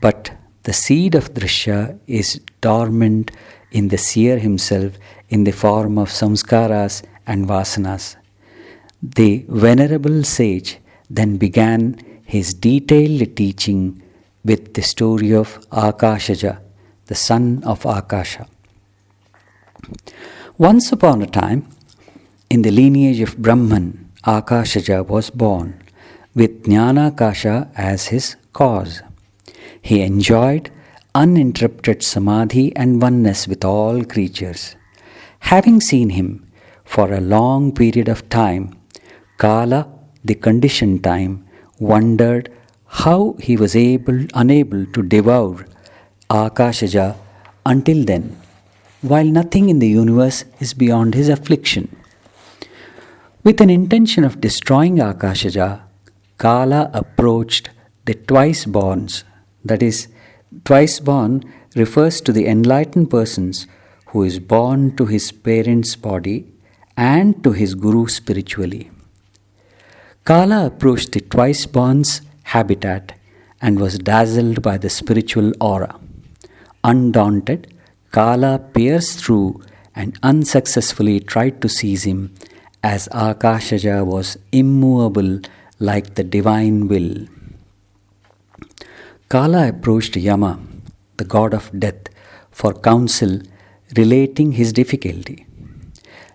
But the seed of Drishya is dormant in the seer himself in the form of samskaras and vasanas. The venerable sage then began his detailed teaching with the story of Akashaja, the son of Akasha. Once upon a time, in the lineage of Brahman, Akashaja was born, with Jnanakasha as his cause. He enjoyed uninterrupted samadhi and oneness with all creatures. Having seen him for a long period of time, Kala, the conditioned time, wondered how he was unable to devour Akashaja until then, while nothing in the universe is beyond his affliction. With an intention of destroying Akashaja, Kala approached the twice-borns. That is, twice-born refers to the enlightened persons who is born to his parents' body and to his guru spiritually. Kala approached the twice-born's habitat and was dazzled by the spiritual aura. Undaunted, Kala pierced through and unsuccessfully tried to seize him, as Akashaja was immovable like the divine will. Kala approached Yama, the god of death, for counsel relating his difficulty.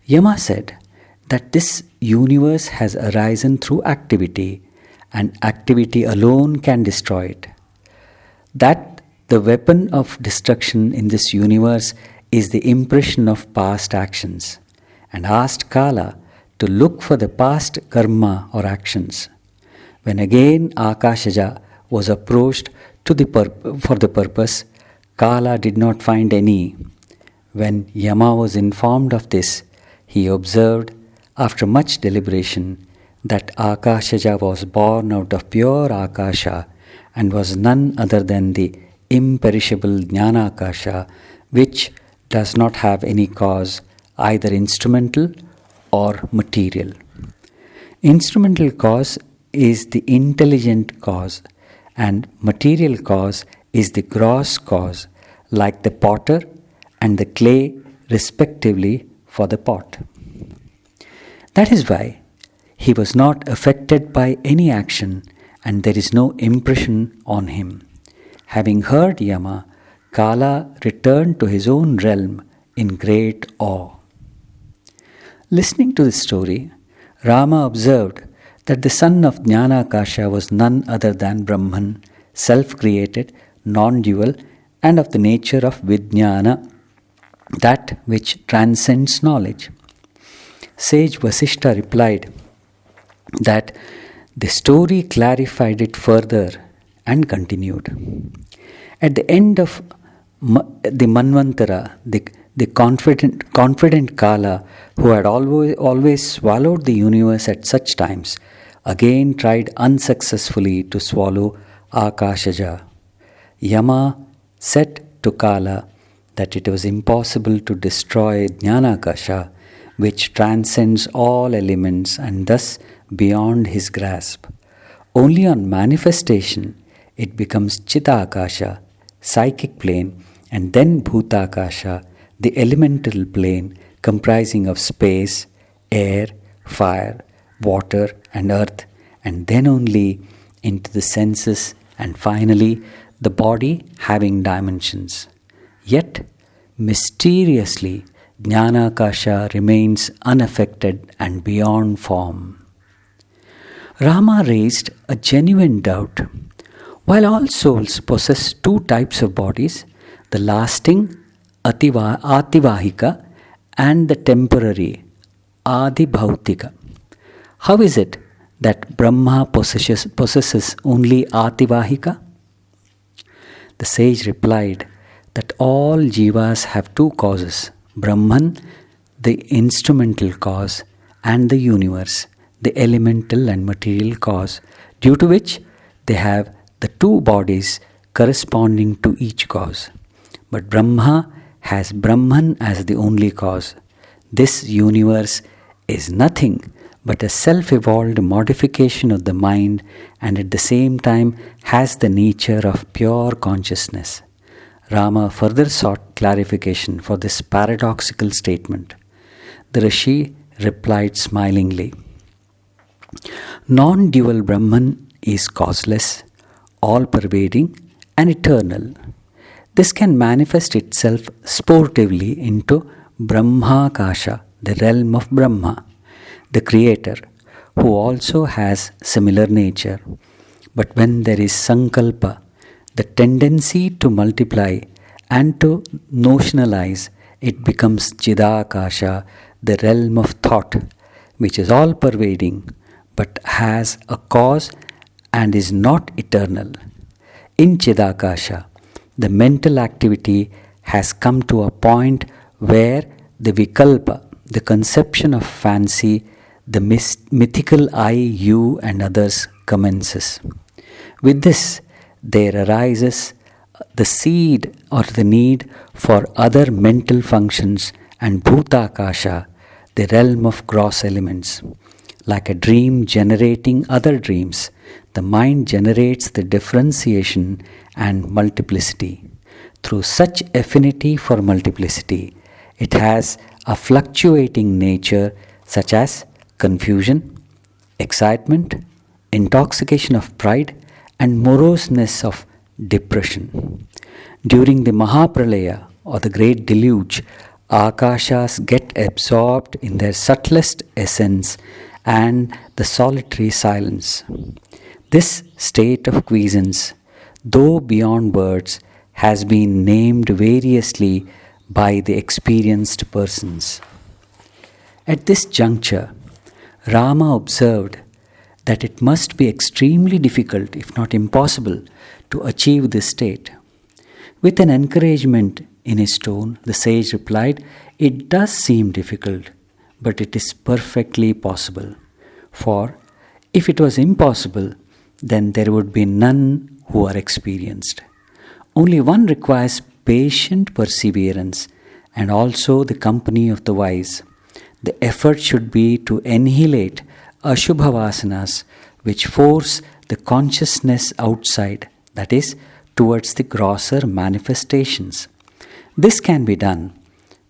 Yama said that this universe has arisen through activity, and activity alone can destroy it. That the weapon of destruction in this universe is the impression of past actions, and asked Kala to look for the past karma or actions. When again Akashaja was approached for the purpose, Kala did not find any. When Yama was informed of this, he observed, after much deliberation, that Akashaja was born out of pure Akasha and was none other than the imperishable Jnanakasha, which does not have any cause, either instrumental or material. Instrumental cause is the intelligent cause, and material cause is the gross cause, like the potter and the clay respectively for the pot. That is why he was not affected by any action, and there is no impression on him. Having heard Yama, Kala returned to his own realm in great awe. Listening to this story, Rama observed that the son of Jnanakasha was none other than Brahman, self-created, non-dual, and of the nature of Vijnana, that which transcends knowledge. Sage Vasishtha replied that the story clarified it further and continued. At the end of the Manvantara, the confident Kala, who had always swallowed the universe at such times, again tried unsuccessfully to swallow Akashaja. Yama said to Kala that it was impossible to destroy Jnanakasha, which transcends all elements and thus beyond his grasp. Only on manifestation it becomes Chitakasha, psychic plane, and then Bhutakasha, the elemental plane comprising of space, air, fire, water, and earth, and then only into the senses, and finally the body having dimensions. Yet, mysteriously, Jnanakasha remains unaffected and beyond form. Rama raised a genuine doubt. While all souls possess two types of bodies, the lasting Ativahika and the temporary Adibhautika, how is it that Brahma possesses only Ativahika? The sage replied that all jivas have two causes, Brahman, the instrumental cause, and the universe, the elemental and material cause, due to which they have the two bodies corresponding to each cause. But Brahma has Brahman as the only cause. This universe is nothing but a self evolved modification of the mind and at the same time has the nature of pure consciousness. Rama further sought clarification for this paradoxical statement. The Rishi replied smilingly, Non dual Brahman is causeless, all pervading, and eternal. This can manifest itself sportively into Brahmakasha, the realm of Brahma, the Creator, who also has similar nature. But when there is Sankalpa, the tendency to multiply and to notionalize, it becomes Chidakasha, the realm of thought, which is all pervading but has a cause and is not eternal. In Chidakasha, the mental activity has come to a point where the Vikalpa, the conception of fancy, the mythical I, you, and others commences. With this, there arises the seed or the need for other mental functions and Bhutakasha, the realm of gross elements. Like a dream generating other dreams, the mind generates the differentiation and multiplicity. Through such affinity for multiplicity, it has a fluctuating nature such as confusion, excitement, intoxication of pride, and moroseness of depression. During the Mahapralaya or the Great Deluge, Akashas get absorbed in their subtlest essence and the solitary silence. This state of quiescence, though beyond words, has been named variously by the experienced persons. At this juncture, Rama observed that it must be extremely difficult, if not impossible, to achieve this state. With an encouragement in his tone, the sage replied, It does seem difficult, but it is perfectly possible. For if it was impossible, then there would be none who are experienced. Only one requires patient perseverance and also the company of the wise. The effort should be to annihilate Ashubha vasanas which force the consciousness outside, that is, towards the grosser manifestations. This can be done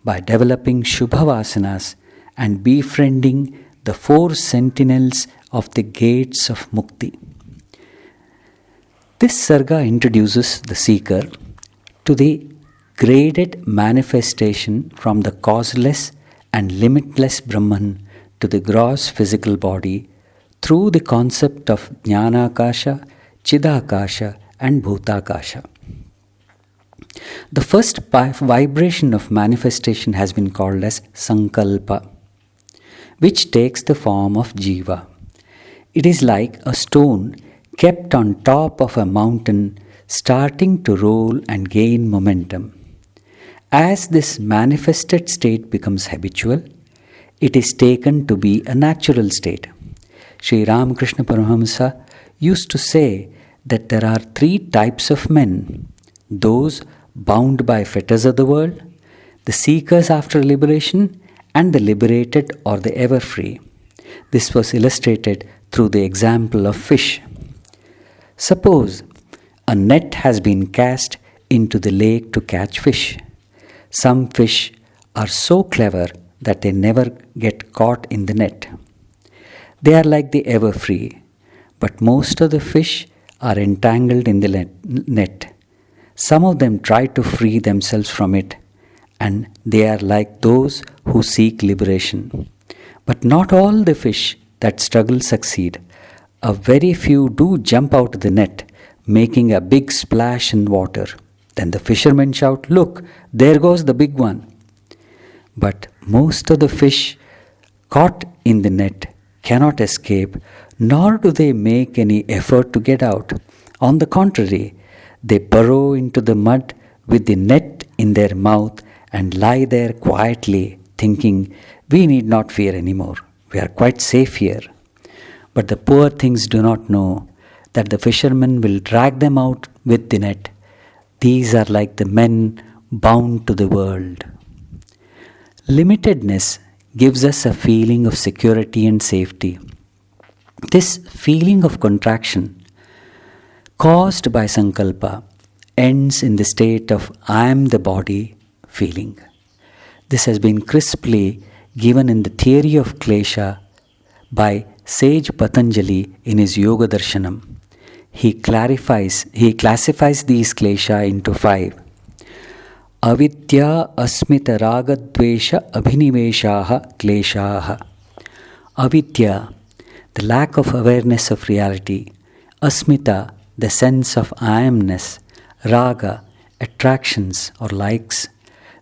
by developing Shubha vasanas and befriending the four sentinels of the gates of Mukti. This sarga introduces the seeker to the graded manifestation from the causeless and limitless Brahman to the gross physical body through the concept of Jnanakasha, Chidakasha, and Bhutakasha. The first vibration of manifestation has been called as Sankalpa, which takes the form of Jiva. It is like a stone kept on top of a mountain starting to roll and gain momentum. As this manifested state becomes habitual, it is taken to be a natural state. Sri Ramakrishna Paramahamsa used to say that there are three types of men: those bound by fetters of the world, the seekers after liberation, and the liberated or the ever free. This was illustrated through the example of fish. Suppose a net has been cast into the lake to catch fish. Some fish are so clever that they never get caught in the net. They are like the ever free, but most of the fish are entangled in the net. Some of them try to free themselves from it, and they are like those who seek liberation. But not all the fish that struggle succeed. A very few do jump out of the net, making a big splash in water. Then the fishermen shout, "Look, there goes the big one." But most of the fish caught in the net cannot escape, nor do they make any effort to get out. On the contrary, they burrow into the mud with the net in their mouth and lie there quietly, thinking, "We need not fear anymore. We are quite safe here." But the poor things do not know that the fishermen will drag them out with the net. These are like the men bound to the world. Limitedness gives us a feeling of security and safety. This feeling of contraction caused by sankalpa ends in the state of I am the body feeling. This has been crisply given in the theory of klesha by sage Patanjali in his Yoga Darshanam. He classifies these klesha into 5. Avidya asmita ragadvesha abhiniveshaha kleshaha. Avidya, the lack of awareness of reality. Asmita, the sense of I amness. Raga, attractions or likes.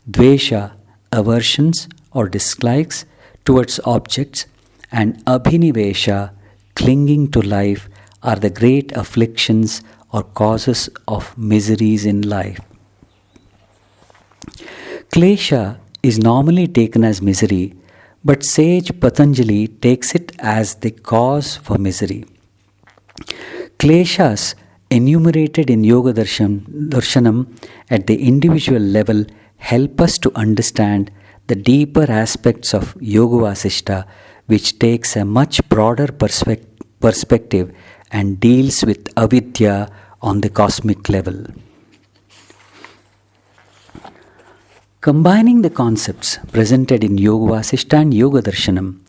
Dvesha, aversions or dislikes towards objects. And abhinivesha, clinging to life, are the great afflictions or causes of miseries in life. Klesha is normally taken as misery, but sage Patanjali takes it as the cause for misery. Kleshas enumerated in Yoga Darshanam at the individual level help us to understand the deeper aspects of Yoga Vasishta, which takes a much broader perspective and deals with avidya on the cosmic level. Combining the concepts presented in Yoga Vasishta and Yoga Darshanam,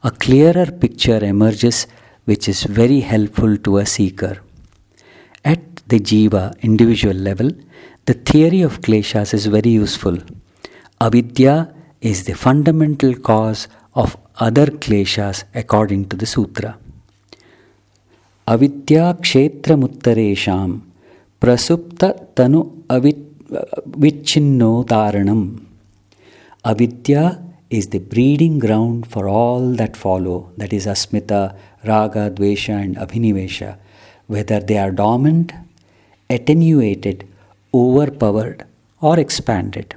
a clearer picture emerges which is very helpful to a seeker. At the jiva individual level, the theory of kleshas is very useful. Avidya is the fundamental cause of other kleshas according to the sutra. Avidya kshetra muttaresham prasupta tanu vicchinno dharanam. Avidya is the breeding ground for all that follow, that is asmita, raga, dvesha and abhinivesha, whether they are dormant, attenuated, overpowered or expanded.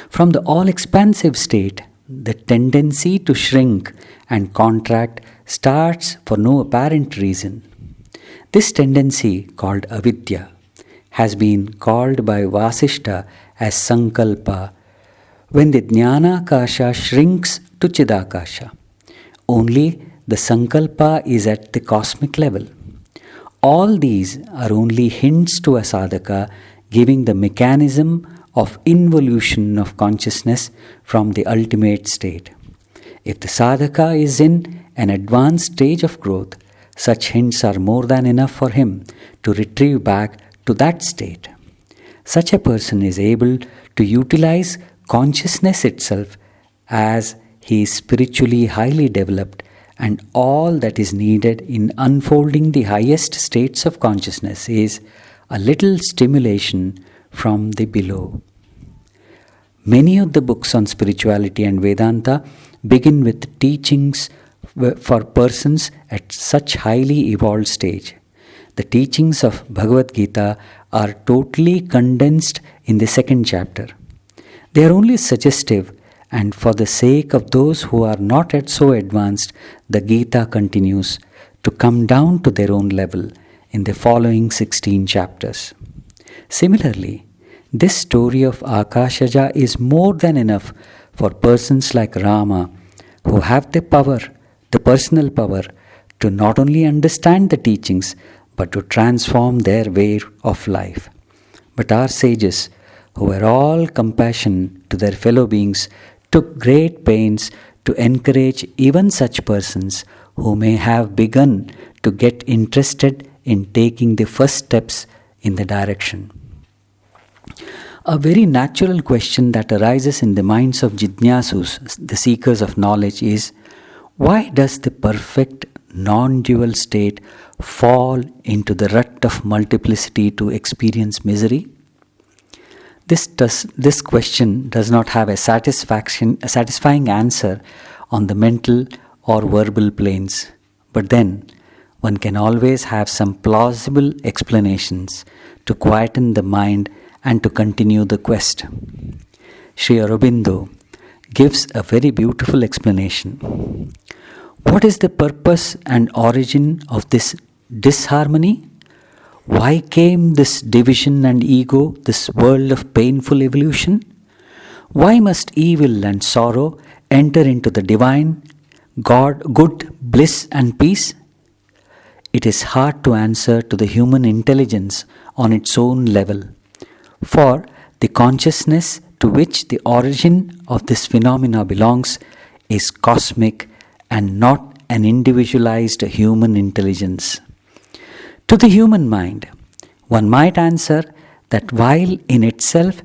From the all-expansive state, the tendency to shrink and contract starts for no apparent reason. This tendency, called avidya, has been called by Vasishta as sankalpa, when the jnanakasha shrinks to chidakasha. Only the sankalpa is at the cosmic level. All these are only hints to a sadhaka giving the mechanism of involution of consciousness from the ultimate state. If the sadhaka is in an advanced stage of growth, such hints are more than enough for him to retrieve back to that state. Such a person is able to utilize consciousness itself as he is spiritually highly developed, and all that is needed in unfolding the highest states of consciousness is a little stimulation from the below. Many of the books on spirituality and Vedanta begin with teachings for persons at such highly evolved stage. The teachings of Bhagavad Gita are totally condensed in the 2nd chapter. They are only suggestive, and for the sake of those who are not yet so advanced, the Gita continues to come down to their own level in the following 16 chapters. Similarly, this story of Akashaja is more than enough for persons like Rama who have the power, the personal power, to not only understand the teachings but to transform their way of life. But our sages, who were all compassion to their fellow beings, took great pains to encourage even such persons who may have begun to get interested in taking the first steps in the direction. A very natural question that arises in the minds of jidnyasus, the seekers of knowledge, is why does the perfect non-dual state fall into the rut of multiplicity to experience misery? This question does not have a satisfying answer on the mental or verbal planes, but then one can always have some plausible explanations to quieten the mind and to continue the quest. Sri Aurobindo gives a very beautiful explanation. What is the purpose and origin of this disharmony? Why came this division and ego, this world of painful evolution? Why must evil and sorrow enter into the divine, God, good, bliss, and peace? It is hard to answer to the human intelligence on its own level, for the consciousness to which the origin of this phenomena belongs is cosmic and not an individualized human intelligence. To the human mind, one might answer that while in itself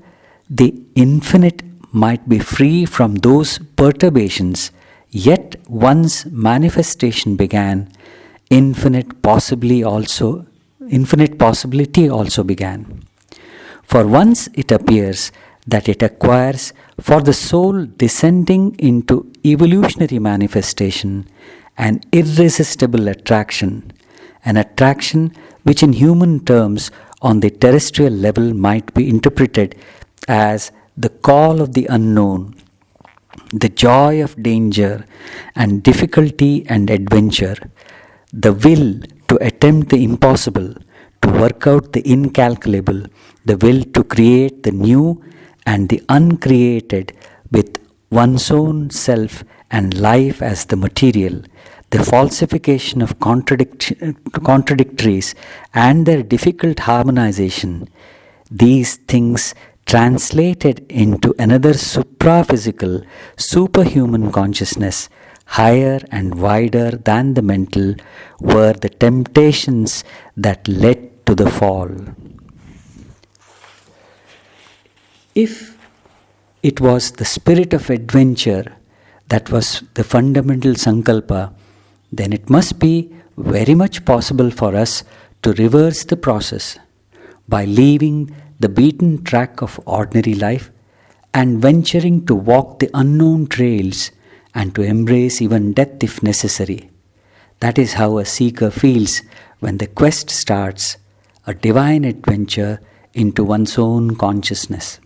the infinite might be free from those perturbations, yet once manifestation began, infinite possibility also began. For once it appears that it acquires for the soul descending into evolutionary manifestation an irresistible attraction, an attraction which in human terms on the terrestrial level might be interpreted as the call of the unknown, the joy of danger and difficulty and adventure, the will to attempt the impossible, to work out the incalculable, the will to create the new and the uncreated with one's own self and life as the material, the falsification of contradictories and their difficult harmonization, these things translated into another supraphysical, superhuman consciousness, higher and wider than the mental, were the temptations that led to the fall. If it was the spirit of adventure that was the fundamental sankalpa, then it must be very much possible for us to reverse the process by leaving the beaten track of ordinary life and venturing to walk the unknown trails and to embrace even death if necessary. That is how a seeker feels when the quest starts, a divine adventure into one's own consciousness.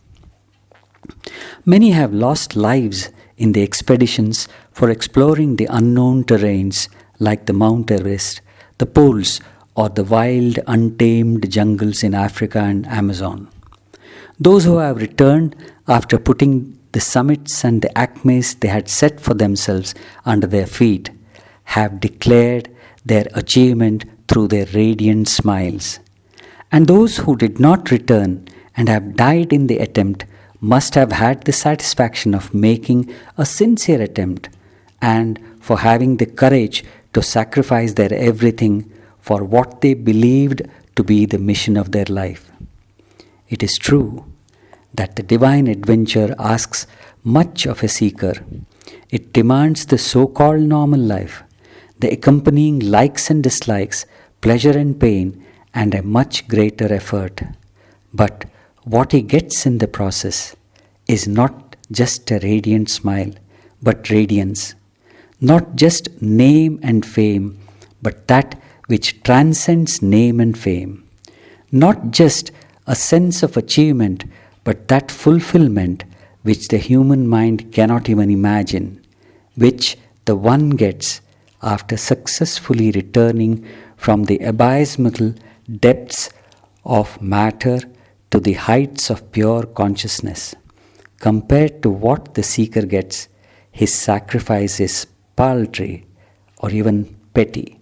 Many have lost lives in the expeditions for exploring the unknown terrains like the Mount Everest, the poles, or the wild, untamed jungles in Africa and Amazon. Those who have returned after putting the summits and the acmes they had set for themselves under their feet have declared their achievement through their radiant smiles. And those who did not return and have died in the attempt must have had the satisfaction of making a sincere attempt and for having the courage to sacrifice their everything for what they believed to be the mission of their life. It is true that the divine adventure asks much of a seeker. It demands the so-called normal life, the accompanying likes and dislikes, pleasure and pain, and a much greater effort. But what he gets in the process is not just a radiant smile, but radiance. Not just name and fame, but that which transcends name and fame. Not just a sense of achievement, but that fulfillment which the human mind cannot even imagine, which the one gets after successfully returning from the abysmal depths of matter to the heights of pure consciousness. Compared to what the seeker gets, his sacrifice is paltry or even petty.